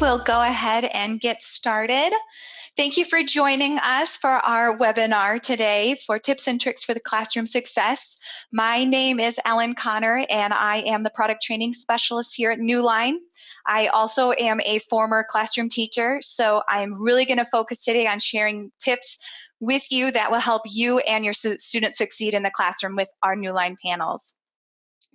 we'll go ahead and get started. Thank you for joining us for our webinar today for Tips and Tricks for the Classroom Success. My name is Ellen Connor, and I am the Product Training Specialist here at Newline. I also am a former classroom teacher, so I'm really going to focus today on sharing tips with you that will help you and your students succeed in the classroom with our Newline panels.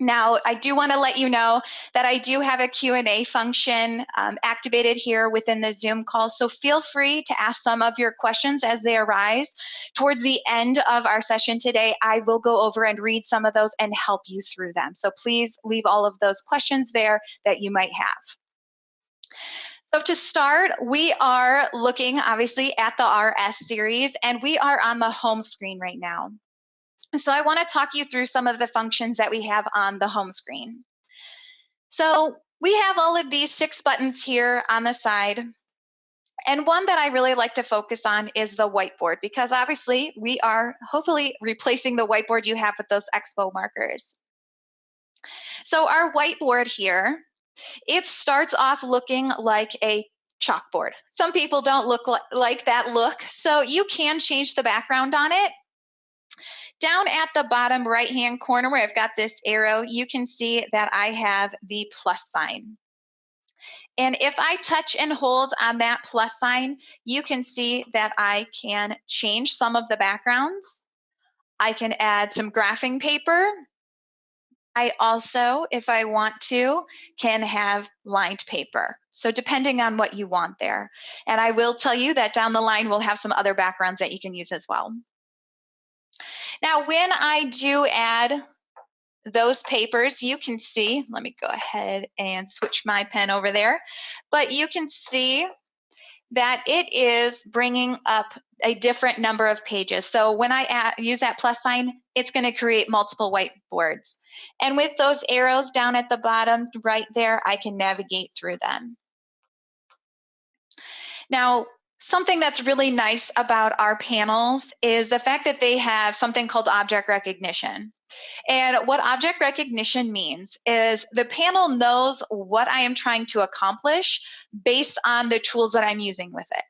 Now, I do want to let you know that I do have a Q&A function activated here within the Zoom call, so feel free to ask some of your questions as they arise. Towards the end of our session today, I will go over and read some of those and help you through them. So please leave all of those questions there that you might have. So to start, we are looking obviously at the RS series, and we are on the home screen right now. So I want to talk you through some of the functions that we have on the home screen. So we have all of these 6 buttons here on the side. And one that I really like to focus on is the whiteboard, because obviously we are hopefully replacing the whiteboard you have with those expo markers. So our whiteboard here, it starts off looking like a chalkboard. Some people don't look like that look, so you can change the background on it. Down at the bottom right-hand corner where I've got this arrow, you can see that I have the plus sign. And if I touch and hold on that plus sign, you can see that I can change some of the backgrounds. I can add some graphing paper. I also, if I want to, can have lined paper. So depending on what you want there. And I will tell you that down the line, we'll have some other backgrounds that you can use as well. Now, when I do add those papers, you can see, let me go ahead and switch my pen over there, but you can see that it is bringing up a different number of pages. So when I use that plus sign, it's going to create multiple whiteboards. And with those arrows down at the bottom right there, I can navigate through them. Now, something that's really nice about our panels is the fact that they have something called object recognition. And what object recognition means is the panel knows what I am trying to accomplish based on the tools that I'm using with it.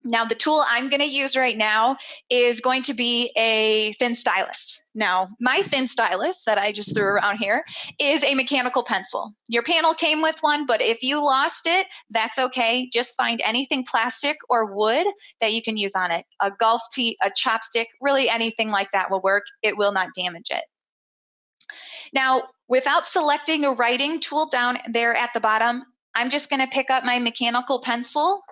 Now, the tool I'm going to use right now is going to be a thin stylus. Now, my thin stylus that I just threw around here is a mechanical pencil. Your panel came with one, but if you lost it, that's okay. Just find anything plastic or wood that you can use on it. A golf tee, a chopstick, really anything like that will work. It will not damage it. Now, without selecting a writing tool down there at the bottom, I'm just going to pick up my mechanical pencil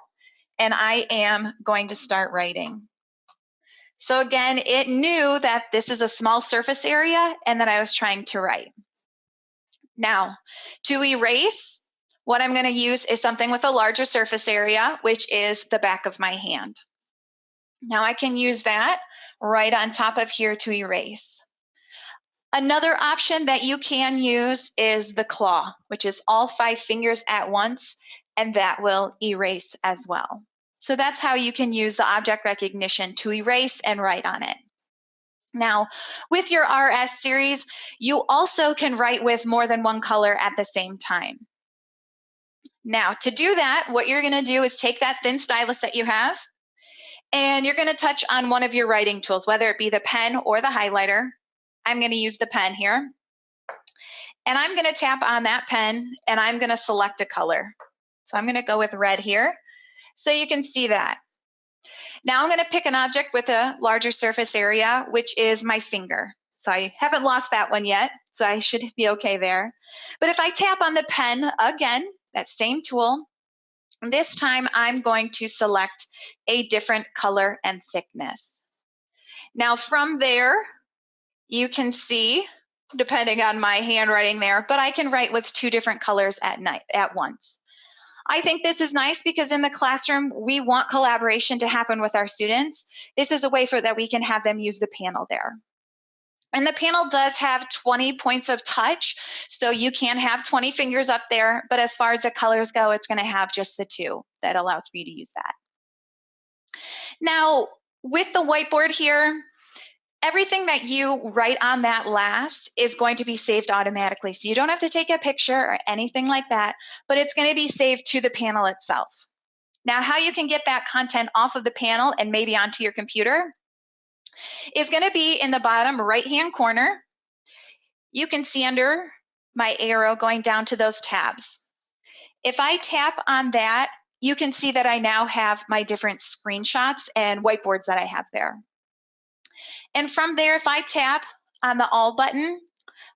and I am going to start writing. So again, it knew that this is a small surface area and that I was trying to write. Now, to erase, what I'm going to use is something with a larger surface area, which is the back of my hand. Now I can use that right on top of here to erase. Another option that you can use is the claw, which is all 5 fingers at once, and that will erase as well. So that's how you can use the object recognition to erase and write on it. Now, with your RS series, you also can write with more than one color at the same time. Now, to do that, what you're going to do is take that thin stylus that you have, and you're going to touch on one of your writing tools, whether it be the pen or the highlighter. I'm going to use the pen here. And I'm going to tap on that pen, and I'm going to select a color. So I'm going to go with red here. So you can see that. Now I'm going to pick an object with a larger surface area, which is my finger. So I haven't lost that one yet, so I should be okay there. But if I tap on the pen again, that same tool, this time I'm going to select a different color and thickness. Now from there, you can see, depending on my handwriting there, but I can write with 2 different colors at once. I think this is nice because in the classroom, we want collaboration to happen with our students. This is a way that we can have them use the panel there. And the panel does have 20 points of touch, so you can have 20 fingers up there, but as far as the colors go, it's going to have just the 2 that allows for you to use that. Now, with the whiteboard here, everything that you write on that last is going to be saved automatically. So you don't have to take a picture or anything like that, but it's going to be saved to the panel itself. Now, how you can get that content off of the panel and maybe onto your computer is going to be in the bottom right-hand corner. You can see under my arrow going down to those tabs. If I tap on that, you can see that I now have my different screenshots and whiteboards that I have there. And from there, if I tap on the All button,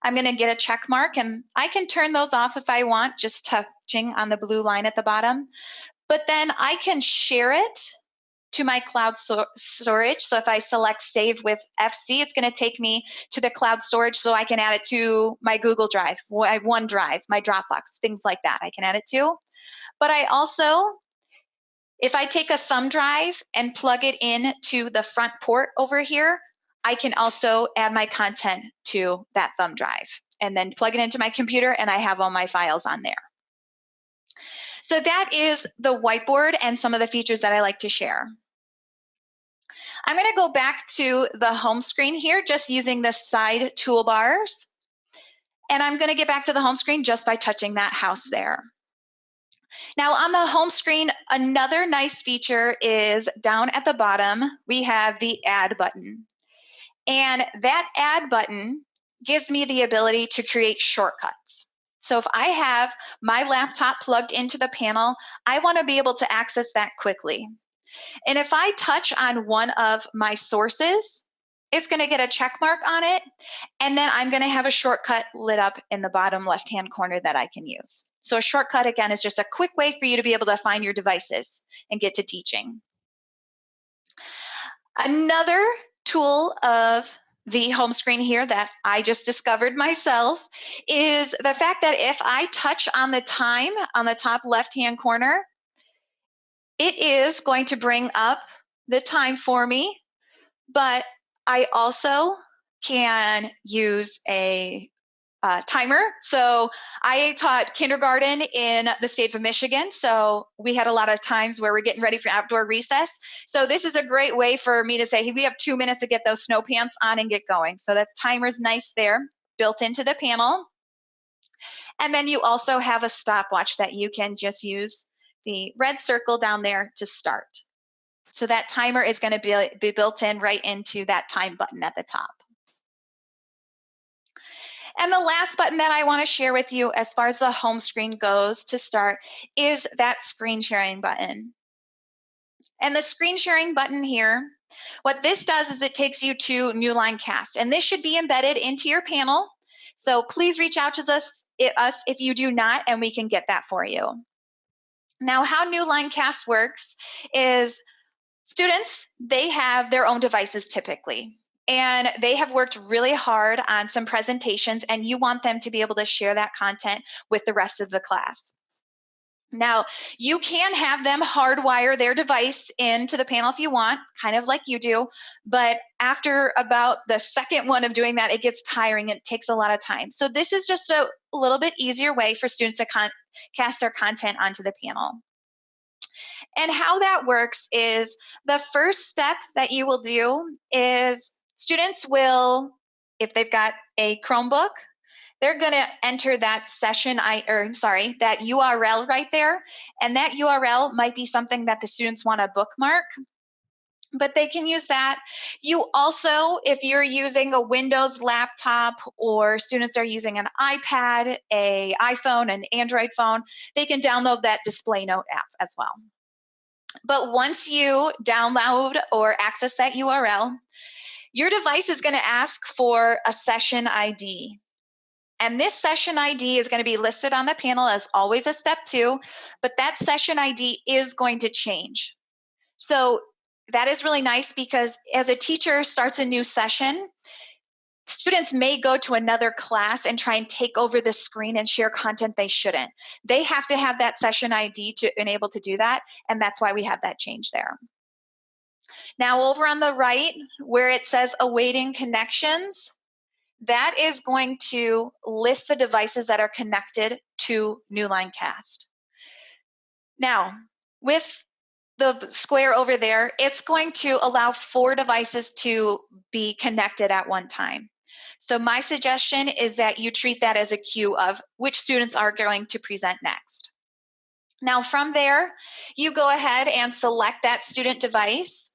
I'm going to get a check mark, and I can turn those off if I want, just touching on the blue line at the bottom. But then I can share it to my cloud storage. So if I select Save with FC, it's going to take me to the cloud storage so I can add it to my Google Drive, my OneDrive, my Dropbox, things like that I can add it to. But I also, if I take a thumb drive and plug it in to the front port over here, I can also add my content to that thumb drive and then plug it into my computer, and I have all my files on there. So that is the whiteboard and some of the features that I like to share. I'm going to go back to the home screen here, just using the side toolbars. And I'm going to get back to the home screen just by touching that house there. Now on the home screen, another nice feature is down at the bottom, we have the Add button. And that Add button gives me the ability to create shortcuts. So if I have my laptop plugged into the panel, I want to be able to access that quickly. And if I touch on one of my sources, it's going to get a check mark on it. And then I'm going to have a shortcut lit up in the bottom left-hand corner that I can use. So a shortcut, again, is just a quick way for you to be able to find your devices and get to teaching. Another tool of the home screen here that I just discovered myself is the fact that if I touch on the time on the top left-hand corner, it is going to bring up the time for me, but I also can use a timer. So I taught kindergarten in the state of Michigan. So we had a lot of times where we're getting ready for outdoor recess. So this is a great way for me to say, hey, we have 2 minutes to get those snow pants on and get going. So that timer's nice there, built into the panel. And then you also have a stopwatch that you can just use the red circle down there to start. So that timer is going to be built in right into that time button at the top. And the last button that I want to share with you as far as the home screen goes to start is that screen sharing button. And the screen sharing button here, what this does is it takes you to Newline Cast, and this should be embedded into your panel. So please reach out to us if you do not, and we can get that for you. Now, how Newline Cast works is students, they have their own devices typically. And they have worked really hard on some presentations, and you want them to be able to share that content with the rest of the class. Now, you can have them hardwire their device into the panel if you want, kind of like you do, but after about the second one of doing that, it gets tiring. It takes a lot of time. So this is just a little bit easier way for students to cast their content onto the panel. And how that works is the first step that you will do is students will, if they've got a Chromebook, they're going to enter that that URL right there. And that URL might be something that the students want to bookmark, but they can use that. You also, if you're using a Windows laptop or students are using an iPad, an iPhone, an Android phone, they can download that Display Note app as well. But once you download or access that URL, your device is going to ask for a session ID. And this session ID is going to be listed on the panel as always a step 2, but that session ID is going to change. So that is really nice because as a teacher starts a new session, students may go to another class and try and take over the screen and share content they shouldn't. They have to have that session ID to enable to do that, and that's why we have that change there. Now over on the right, where it says awaiting connections, that is going to list the devices that are connected to Newline Cast. Now, with the square over there, it's going to allow 4 devices to be connected at one time. So my suggestion is that you treat that as a queue of which students are going to present next. Now from there, you go ahead and select that student device,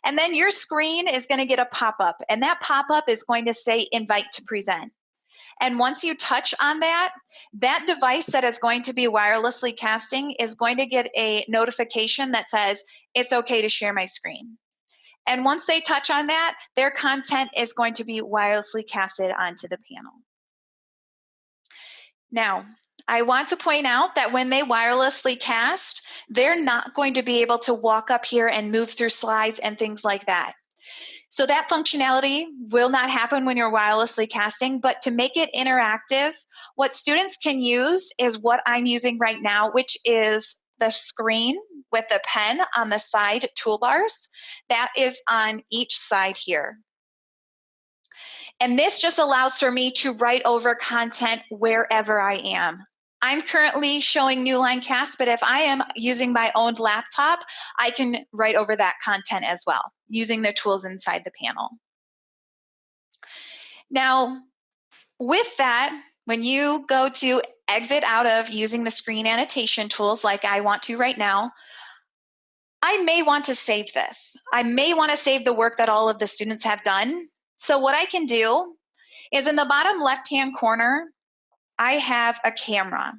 and then your screen is going to get a pop-up, and that pop-up is going to say invite to present. And once you touch on that, that device that is going to be wirelessly casting is going to get a notification that says it's okay to share my screen. And once they touch on that, their content is going to be wirelessly casted onto the panel. Now, I want to point out that when they wirelessly cast, they're not going to be able to walk up here and move through slides and things like that. So that functionality will not happen when you're wirelessly casting, but to make it interactive, what students can use is what I'm using right now, which is the screen with a pen on the side toolbars. That is on each side here. And this just allows for me to write over content wherever I am. I'm currently showing Newline Cast, but if I am using my own laptop, I can write over that content as well, using the tools inside the panel. Now, with that, when you go to exit out of using the screen annotation tools like I want to right now, I may want to save this. I may want to save the work that all of the students have done. So what I can do is in the bottom left-hand corner, I have a camera.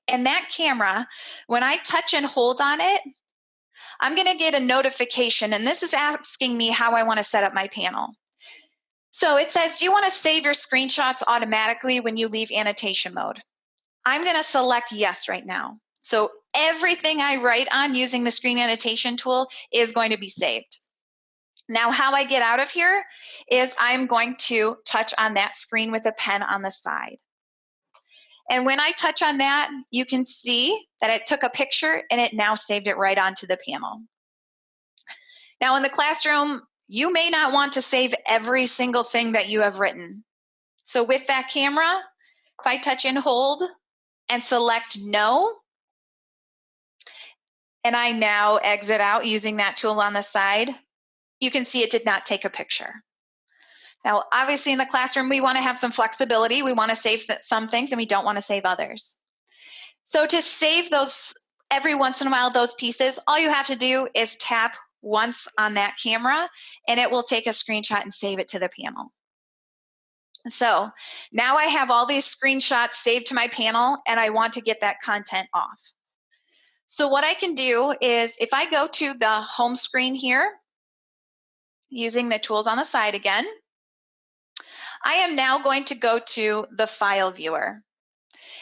And that camera, when I touch and hold on it, I'm going to get a notification. And this is asking me how I want to set up my panel. So it says, do you want to save your screenshots automatically when you leave annotation mode? I'm going to select yes right now. So everything I write on using the screen annotation tool is going to be saved. Now, how I get out of here is I'm going to touch on that screen with a pen on the side. And when I touch on that, you can see that it took a picture and it now saved it right onto the panel. Now in the classroom, you may not want to save every single thing that you have written. So with that camera, if I touch and hold and select no, and I now exit out using that tool on the side, you can see it did not take a picture. Now, obviously in the classroom, we want to have some flexibility. We want to save some things and we don't want to save others. So to save those every once in a while, those pieces, all you have to do is tap once on that camera and it will take a screenshot and save it to the panel. So now I have all these screenshots saved to my panel and I want to get that content off. So what I can do is if I go to the home screen here, using the tools on the side again, I am now going to go to the file viewer.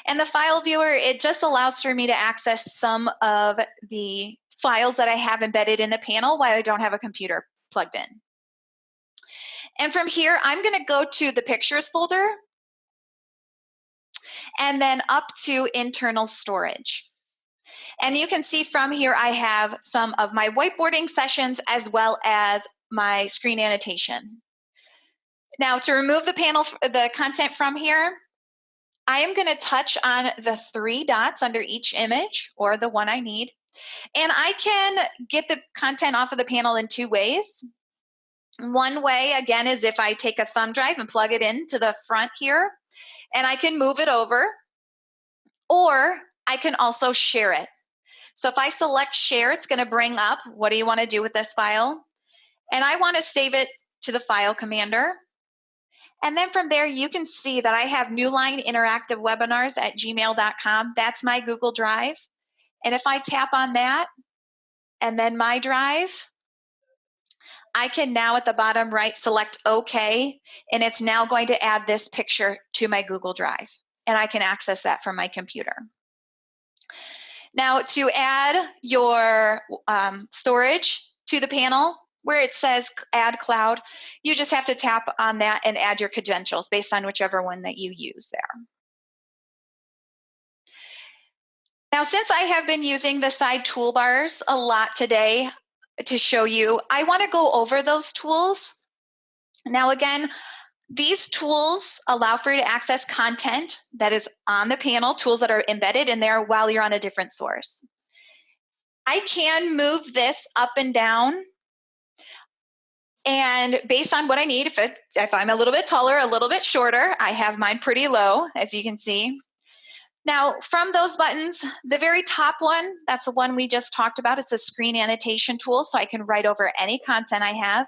And the file viewer, it just allows for me to access some of the files that I have embedded in the panel while I don't have a computer plugged in. And from here, I'm going to go to the pictures folder and then up to internal storage. And you can see from here, I have some of my whiteboarding sessions as well as my screen annotation. Now to remove the content from here, I am going to touch on the 3 dots under each image or the one I need. And I can get the content off of the panel in 2 ways. One way, again, is if I take a thumb drive and plug it into the front here, and I can move it over, or I can also share it. So if I select share, it's going to bring up, what do you want to do with this file? And I want to save it to the file commander. And then from there, you can see that I have Newline Interactive Webinars at gmail.com. That's my Google Drive. And if I tap on that and then my drive, I can now at the bottom right select OK, and it's now going to add this picture to my Google Drive. And I can access that from my computer. Now to add your storage to the panel, where it says add cloud, you just have to tap on that and add your credentials based on whichever one that you use there. Now, since I have been using the side toolbars a lot today to show you, I want to go over those tools. Now, again, these tools allow for you to access content that is on the panel, tools that are embedded in there while you're on a different source. I can move this up and down, and based on what I need, if I'm a little bit taller, a little bit shorter, I have mine pretty low, as you can see. Now, from those buttons, the very top one, that's the one we just talked about. It's a screen annotation tool, so I can write over any content I have.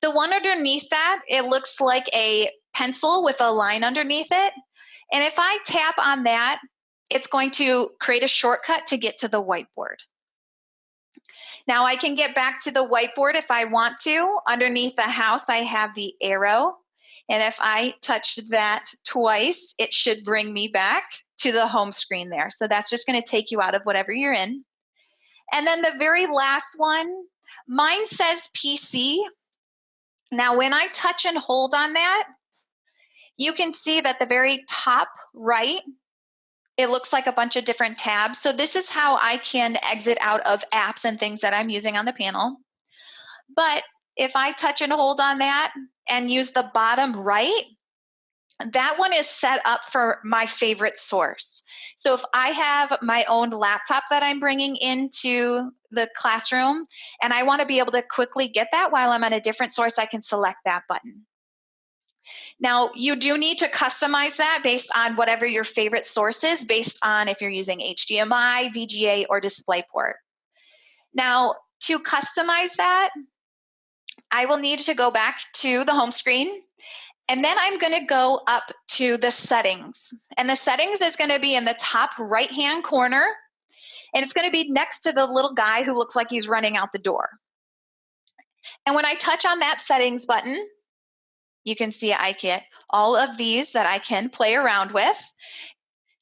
The one underneath that, it looks like a pencil with a line underneath it. And if I tap on that, it's going to create a shortcut to get to the whiteboard. Now I can get back to the whiteboard if I want to. Underneath the house, I have the arrow. And if I touch that twice, it should bring me back to the home screen there. So that's just going to take you out of whatever you're in. And then the very last one, mine says PC. Now when I touch and hold on that, you can see that the very top right, it looks like a bunch of different tabs. So this is how I can exit out of apps and things that I'm using on the panel. But if I touch and hold on that and use the bottom right, that one is set up for my favorite source. So if I have my own laptop that I'm bringing into the classroom and I want to be able to quickly get that while I'm on a different source, I can select that button. Now, you do need to customize that based on whatever your favorite source is, based on if you're using HDMI, VGA, or DisplayPort. Now, to customize that, I will need to go back to the home screen, and then I'm going to go up to the settings. And the settings is going to be in the top right-hand corner, and it's going to be next to the little guy who looks like he's running out the door. And when I touch on that settings button, you can see I get all of these that I can play around with.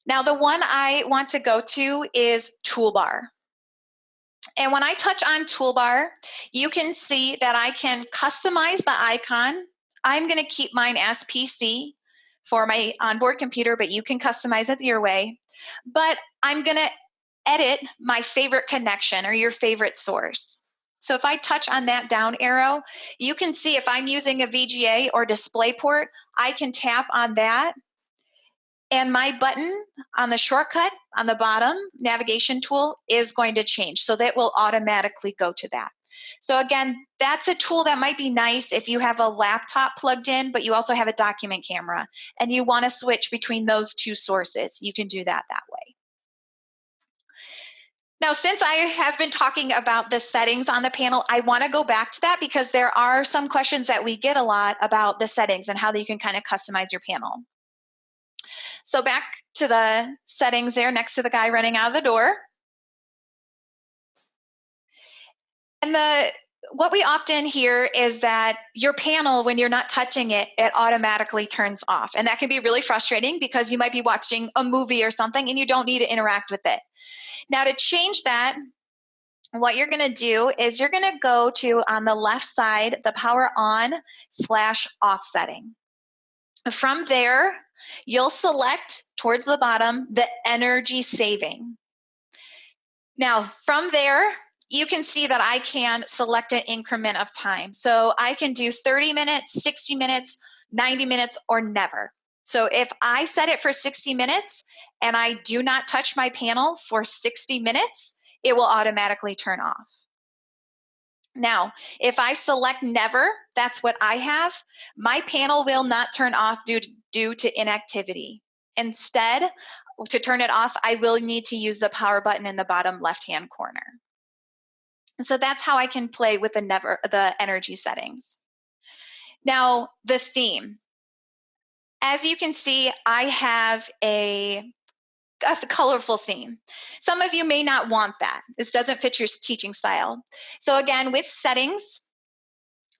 Now, the one I want to go to is Toolbar. And when I touch on Toolbar, you can see that I can customize the icon. I'm going to keep mine as PC for my onboard computer, but you can customize it your way. But I'm going to edit my favorite connection or your favorite source. So if I touch on that down arrow, you can see if I'm using a VGA or DisplayPort, I can tap on that. And my button on the shortcut on the bottom navigation tool is going to change. So that will automatically go to that. So again, that's a tool that might be nice if you have a laptop plugged in, but you also have a document camera and you want to switch between those two sources. You can do that way. Now, since I have been talking about the settings on the panel, I want to go back to that because there are some questions that we get a lot about the settings and how you can kind of customize your panel. So back to the settings there next to the guy running out of the door. And what we often hear is that your panel, when you're not touching it, it automatically turns off. And that can be really frustrating because you might be watching a movie or something and you don't need to interact with it. Now, to change that, what you're going to do is you're going to go to, on the left side, the power on/off setting. From there, you'll select towards the bottom the energy saving. Now, from there, you can see that I can select an increment of time. So I can do 30 minutes, 60 minutes, 90 minutes, or never. So if I set it for 60 minutes and I do not touch my panel for 60 minutes, it will automatically turn off. Now, if I select never, that's what I have, my panel will not turn off due to inactivity. Instead, to turn it off, I will need to use the power button in the bottom left-hand corner. So that's how I can play with the energy settings. Now, the theme. As you can see, I have a colorful theme. Some of you may not want that. This doesn't fit your teaching style. So again, with settings,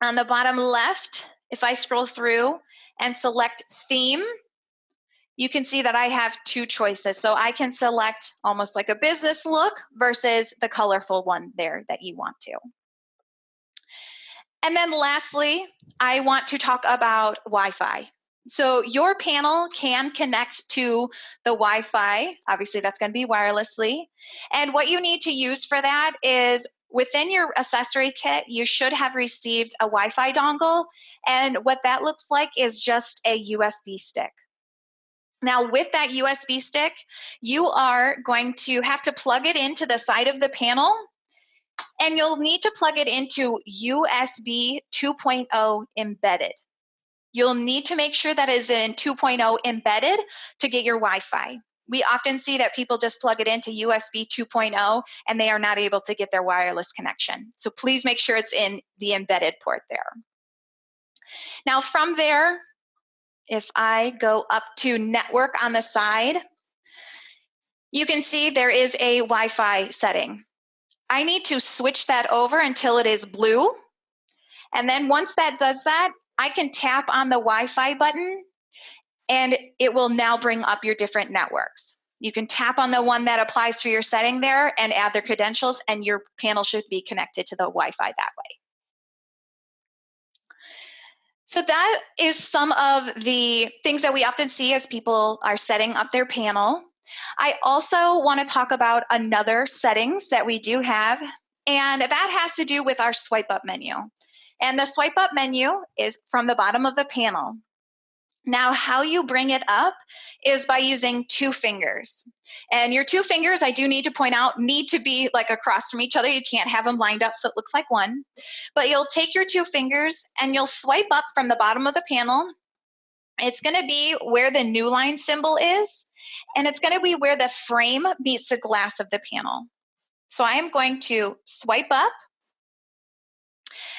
on the bottom left, if I scroll through and select theme, you can see that I have two choices. So I can select almost like a business look versus the colorful one there that you want to. And then lastly, I want to talk about Wi-Fi. So your panel can connect to the Wi-Fi. Obviously, that's going to be wirelessly. And what you need to use for that is within your accessory kit, you should have received a Wi-Fi dongle. And what that looks like is just a USB stick. Now with that USB stick, you are going to have to plug it into the side of the panel, and you'll need to plug it into USB 2.0 embedded. You'll need to make sure that is in 2.0 embedded to get your Wi-Fi. We often see that people just plug it into USB 2.0 and they are not able to get their wireless connection. So please make sure it's in the embedded port there. Now from there, if I go up to network on the side, you can see there is a Wi-Fi setting. I need to switch that over until it is blue. And then once that does that, I can tap on the Wi-Fi button and it will now bring up your different networks. You can tap on the one that applies for your setting there and add their credentials, and your panel should be connected to the Wi-Fi that way. So that is some of the things that we often see as people are setting up their panel. I also want to talk about another settings that we do have, and that has to do with our swipe up menu. And the swipe up menu is from the bottom of the panel. Now, how you bring it up is by using 2 fingers. And your 2 fingers, I do need to point out, need to be like across from each other. You can't have them lined up so it looks like one. But you'll take your 2 fingers and you'll swipe up from the bottom of the panel. It's going to be where the Newline symbol is, and it's going to be where the frame meets the glass of the panel. So I am going to swipe up.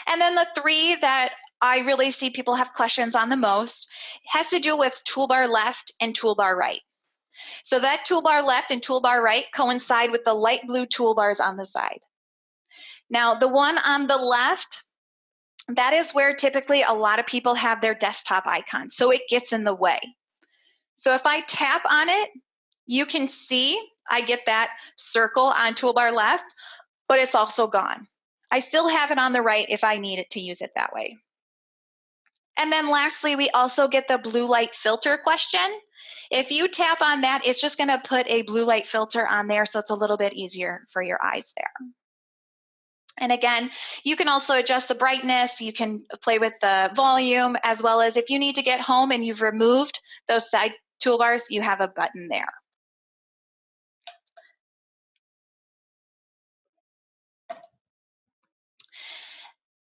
And then the 3 that I really see people have questions on the most has to do with toolbar left and toolbar right. So that toolbar left and toolbar right coincide with the light blue toolbars on the side. Now, the one on the left, that is where typically a lot of people have their desktop icon, so it gets in the way. So if I tap on it, you can see I get that circle on toolbar left, but it's also gone. I still have it on the right if I need it to use it that way. And then lastly, we also get the blue light filter question. If you tap on that, it's just going to put a blue light filter on there, so it's a little bit easier for your eyes there. And again, you can also adjust the brightness, you can play with the volume, as well as if you need to get home and you've removed those side toolbars, you have a button there.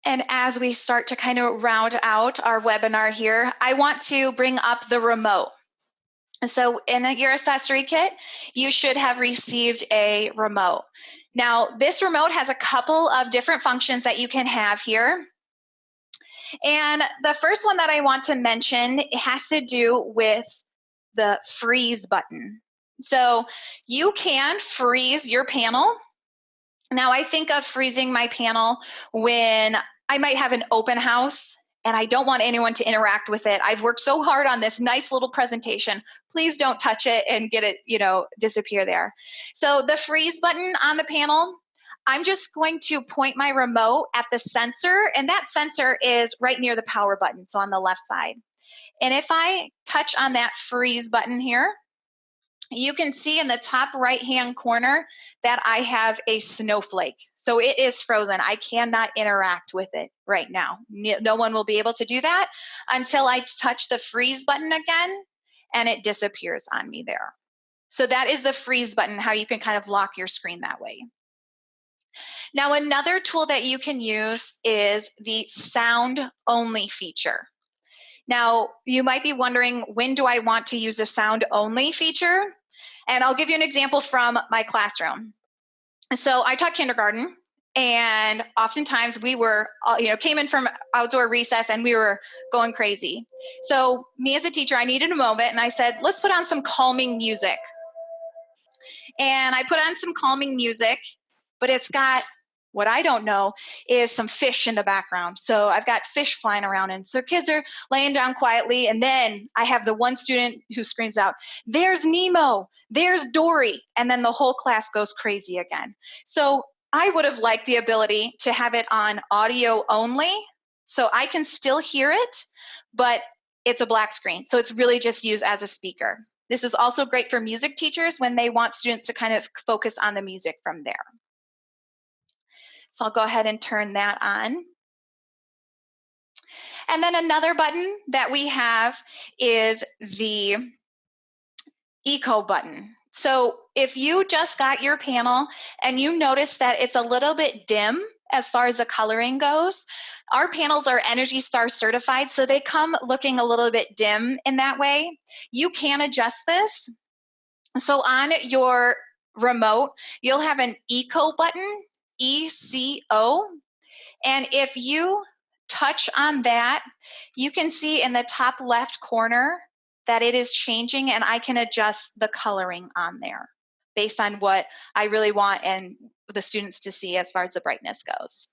And as we start to kind of round out our webinar here, I want to bring up the remote. So in your accessory kit, you should have received a remote. Now, this remote has a couple of different functions that you can have here. And the first one that I want to mention has to do with the freeze button. So you can freeze your panel. Now, I think of freezing my panel when I might have an open house and I don't want anyone to interact with it. I've worked so hard on this nice little presentation. Please don't touch it and get it, disappear there. So the freeze button on the panel, I'm just going to point my remote at the sensor, and that sensor is right near the power button, so on the left side. And if I touch on that freeze button here, you can see in the top right-hand corner that I have a snowflake. So it is frozen. I cannot interact with it right now. No one will be able to do that until I touch the freeze button again, and it disappears on me there. So that is the freeze button, how you can kind of lock your screen that way. Now, another tool that you can use is the sound only feature. Now, you might be wondering, when do I want to use the sound only feature? And I'll give you an example from my classroom. So I taught kindergarten, and oftentimes we were, came in from outdoor recess and we were going crazy. So me as a teacher, I needed a moment, and I said, let's put on some calming music. And I put on some calming music, but it's got, what I don't know is some fish in the background. So I've got fish flying around, and so kids are laying down quietly, and then I have the one student who screams out, there's Nemo, there's Dory, and then the whole class goes crazy again. So I would have liked the ability to have it on audio only, so I can still hear it, but it's a black screen. So it's really just used as a speaker. This is also great for music teachers when they want students to kind of focus on the music from there. So I'll go ahead and turn that on. And then another button that we have is the Eco button. So if you just got your panel and you notice that it's a little bit dim as far as the coloring goes, our panels are Energy Star certified, so they come looking a little bit dim in that way. You can adjust this. So on your remote, you'll have an Eco button, ECO, and if you touch on that, you can see in the top left corner that it is changing, and I can adjust the coloring on there based on what I really want and the students to see as far as the brightness goes.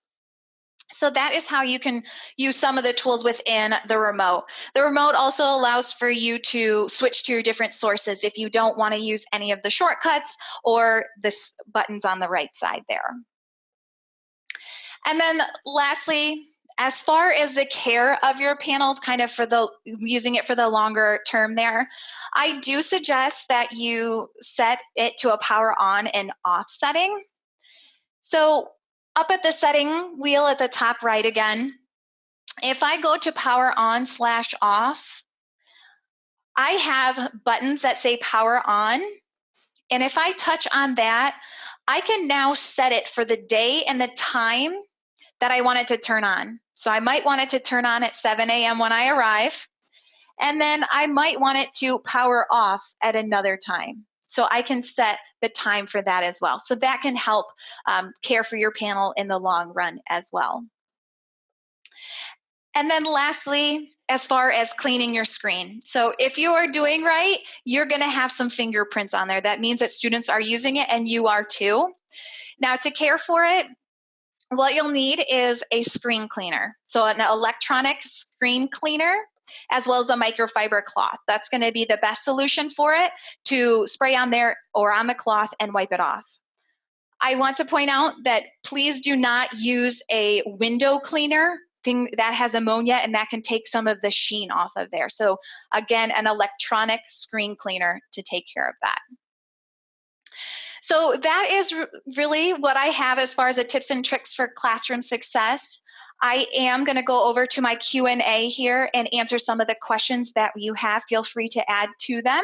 So that is how you can use some of the tools within the remote. The remote also allows for you to switch to different sources if you don't want to use any of the shortcuts or the buttons on the right side there. And then lastly, as far as the care of your panel, kind of for the using it for the longer term there, I do suggest that you set it to a power on and off setting. So up at the setting wheel at the top right again, if I go to power on/off, I have buttons that say power on. And if I touch on that, I can now set it for the day and the time that I want it to turn on. So I might want it to turn on at 7 a.m. when I arrive, and then I might want it to power off at another time. So I can set the time for that as well. So that can help care for your panel in the long run as well. And then lastly, as far as cleaning your screen. So if you are doing right, you're gonna have some fingerprints on there. That means that students are using it and you are too. Now to care for it, what you'll need is a screen cleaner. So an electronic screen cleaner, as well as a microfiber cloth. That's gonna be the best solution for it, to spray on there or on the cloth and wipe it off. I want to point out that please do not use a window cleaner thing that has ammonia, and that can take some of the sheen off of there. So again, an electronic screen cleaner to take care of that. So that is really what I have as far as the tips and tricks for classroom success. I am going to go over to my Q&A here and answer some of the questions that you have. Feel free to add to them.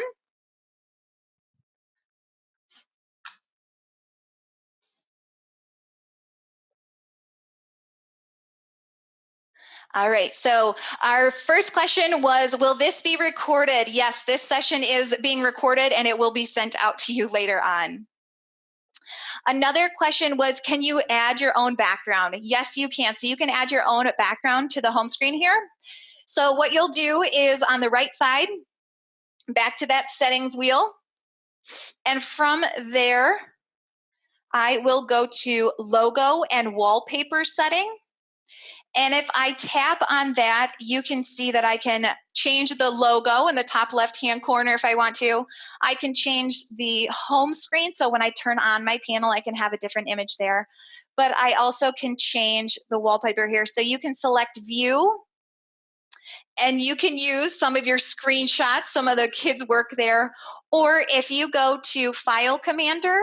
All right, so our first question was, will this be recorded? Yes, this session is being recorded and it will be sent out to you later on. Another question was, can you add your own background? Yes, you can. So you can add your own background to the home screen here. So what you'll do is on the right side, back to that settings wheel. And from there, I will go to logo and wallpaper setting. And if I tap on that, you can see that I can change the logo in the top left-hand corner if I want to. I can change the home screen, so when I turn on my panel, I can have a different image there. But I also can change the wallpaper here. So you can select view, and you can use some of your screenshots, some of the kids' work there. Or if you go to File Commander,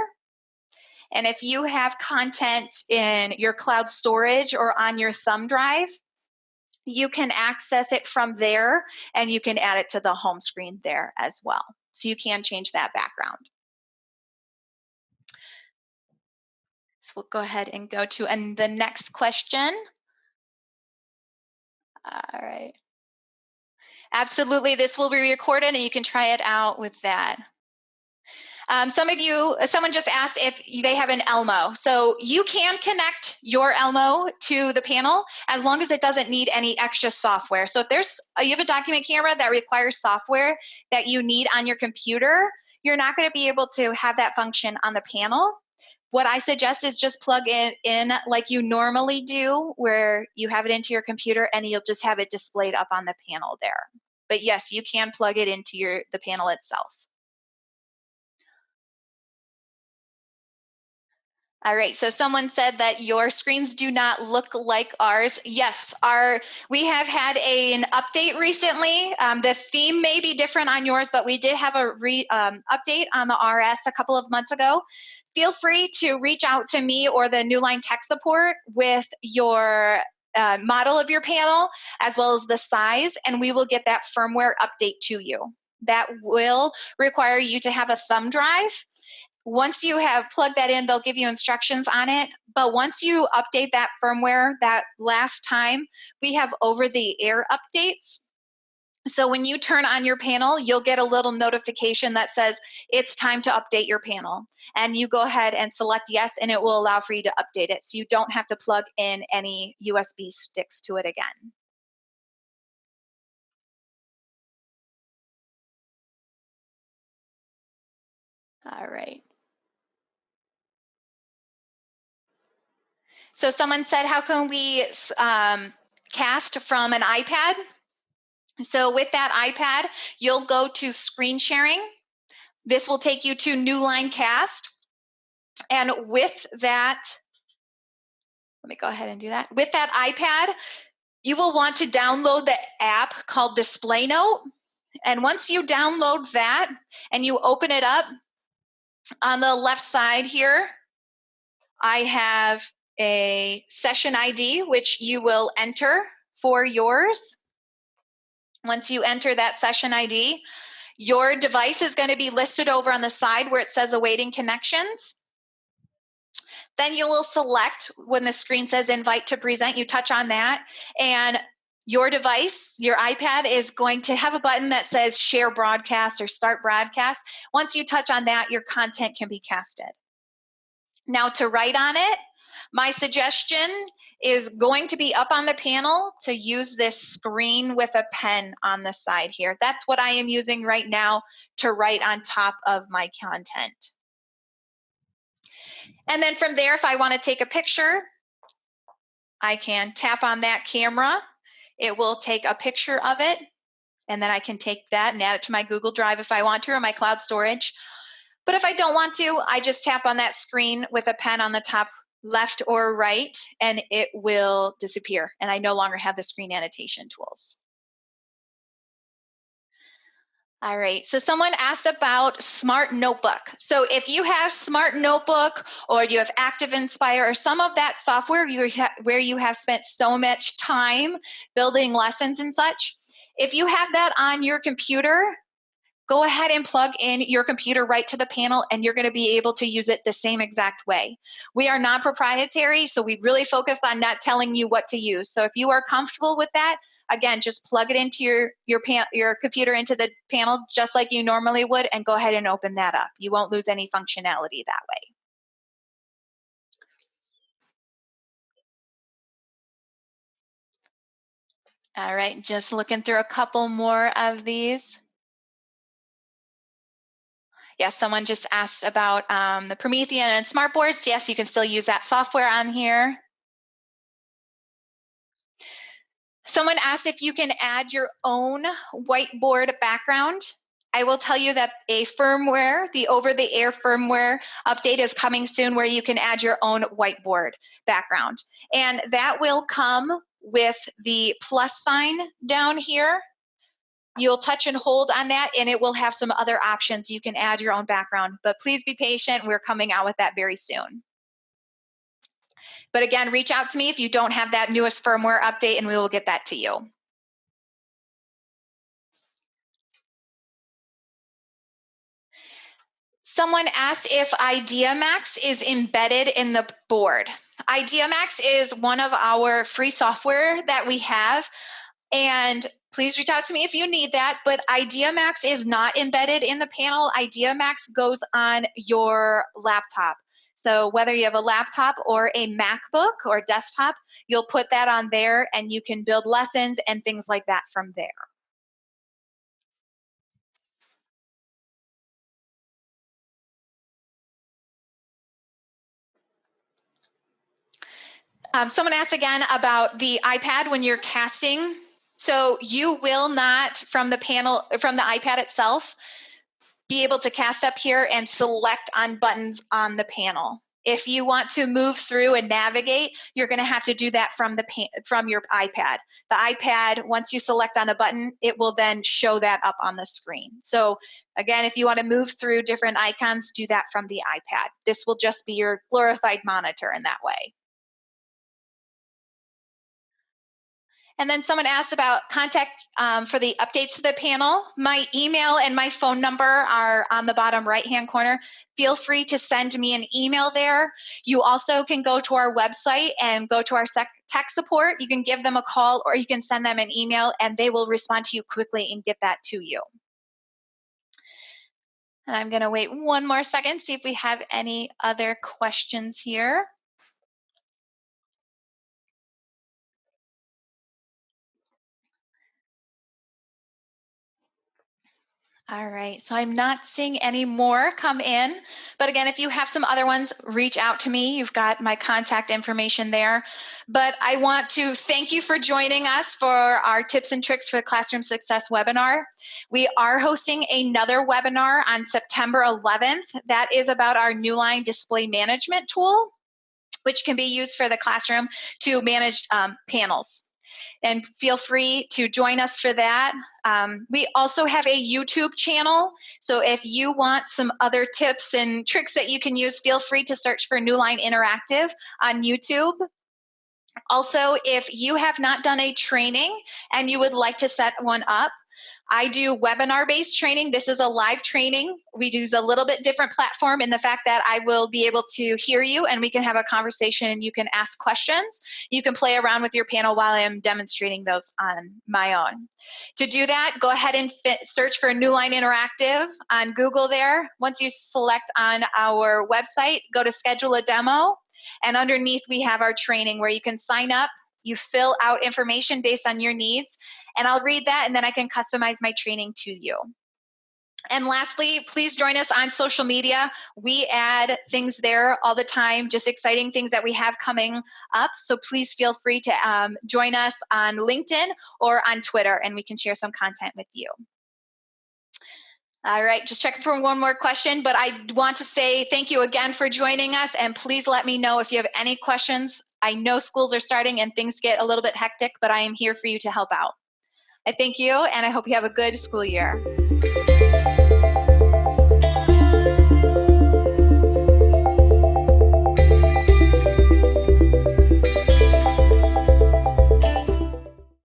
and if you have content in your cloud storage or on your thumb drive, you can access it from there and you can add it to the home screen there as well. So you can change that background. So we'll go ahead and go to the next question. All right. Absolutely, this will be recorded and you can try it out with that. Someone just asked if they have an Elmo. So you can connect your Elmo to the panel as long as it doesn't need any extra software. So if you have a document camera that requires software that you need on your computer, you're not going to be able to have that function on the panel. What I suggest is just plug it in like you normally do, where you have it into your computer and you'll just have it displayed up on the panel there. But yes, you can plug it into the panel itself. All right, so someone said that your screens do not look like ours. Yes, we have had an update recently. The theme may be different on yours, but we did have a update on the RS a couple of months ago. Feel free to reach out to me or the Newline tech support with your model of your panel, as well as the size, and we will get that firmware update to you. that will require you to have a thumb drive. Once you have plugged that in, they'll give you instructions on it. But once you update that firmware, that last time, we have over-the-air updates. So when you turn on your panel, you'll get a little notification that says it's time to update your panel. And you go ahead and select yes, and it will allow for you to update it. So you don't have to plug in any USB sticks to it again. All right. So someone said, how can we cast from an iPad? So with that iPad, you'll go to screen sharing. This will take you to Newline Cast. And with that, let me go ahead and do that. With that iPad, you will want to download the app called Display Note. And once you download that and you open it up, on the left side here, I have a session ID, which you will enter for yours. Once you enter that session ID, your device is going to be listed over on the side where it says awaiting connections. Then you will select when the screen says invite to present, you touch on that, and your device, your iPad, is going to have a button that says share broadcast or start broadcast. Once you touch on that, your content can be casted. Now to write on it, my suggestion is going to be up on the panel to use this screen with a pen on the side here. That's what I am using right now to write on top of my content. And then from there, if I want to take a picture, I can tap on that camera. It will take a picture of it, and then I can take that and add it to my Google Drive if I want to, or my cloud storage. But if I don't want to, I just tap on that screen with a pen on the top left or right, and it will disappear, and I no longer have the screen annotation tools. All right, so someone asked about Smart Notebook. So if you have Smart Notebook or you have Active Inspire or some of that software where you have spent so much time building lessons and such, if you have that on your computer, go ahead and plug in your computer right to the panel, and you're going to be able to use it the same exact way. We are non-proprietary, so we really focus on not telling you what to use. So if you are comfortable with that, again, just plug it into your computer into the panel just like you normally would, and go ahead and open that up. You won't lose any functionality that way. All right, just looking through a couple more of these. Yes, someone just asked about the Promethean and smartboards. Yes, you can still use that software on here. Someone asked if you can add your own whiteboard background. I will tell you that a firmware, the over-the-air firmware update is coming soon where you can add your own whiteboard background. And that will come with the plus sign down here. You'll touch and hold on that, and it will have some other options. You can add your own background, but please be patient. We're coming out with that very soon. But again, reach out to me if you don't have that newest firmware update, and we will get that to you. Someone asked if IdeaMax is embedded in the board. IdeaMax is one of our free software that we have, and please reach out to me if you need that, but IdeaMax is not embedded in the panel. IdeaMax goes on your laptop. So whether you have a laptop or a MacBook or desktop, you'll put that on there and you can build lessons and things like that from there. Someone asked again about the iPad when you're casting. So you will not, from the iPad itself, be able to cast up here and select on buttons on the panel. If you want to move through and navigate, you're going to have to do that from your iPad. The iPad, once you select on a button, it will then show that up on the screen. So again, if you want to move through different icons, do that from the iPad. This will just be your glorified monitor in that way. And then someone asked about contact for the updates to the panel. My email and my phone number are on the bottom right-hand corner. Feel free to send me an email there. You also can go to our website and go to our tech support. You can give them a call or you can send them an email and they will respond to you quickly and get that to you. And I'm going to wait one more second, see if we have any other questions here. All right, so I'm not seeing any more come in, but again, if you have some other ones, reach out to me. You've got my contact information there. But I want to thank you for joining us for our tips and tricks for classroom success webinar. We are hosting another webinar on September 11th. That is about our Newline display management tool, which can be used for the classroom to manage panels. And feel free to join us for that. We also have a YouTube channel. So if you want some other tips and tricks that you can use, feel free to search for Newline Interactive on YouTube. Also, if you have not done a training and you would like to set one up, I do webinar-based training. This is a live training. We use a little bit different platform in the fact that I will be able to hear you and we can have a conversation and you can ask questions. You can play around with your panel while I'm demonstrating those on my own. To do that, go ahead and search for Newline Interactive on Google there. Once you select on our website, go to schedule a demo. And underneath we have our training where you can sign up. You fill out information based on your needs, and I'll read that, and then I can customize my training to you. And lastly, please join us on social media. We add things there all the time, just exciting things that we have coming up. So please feel free to join us on LinkedIn or on Twitter, and we can share some content with you. All right, just checking for one more question, but I want to say thank you again for joining us, and please let me know if you have any questions. I know schools are starting and things get a little bit hectic, but I am here for you to help out. I thank you, and I hope you have a good school year.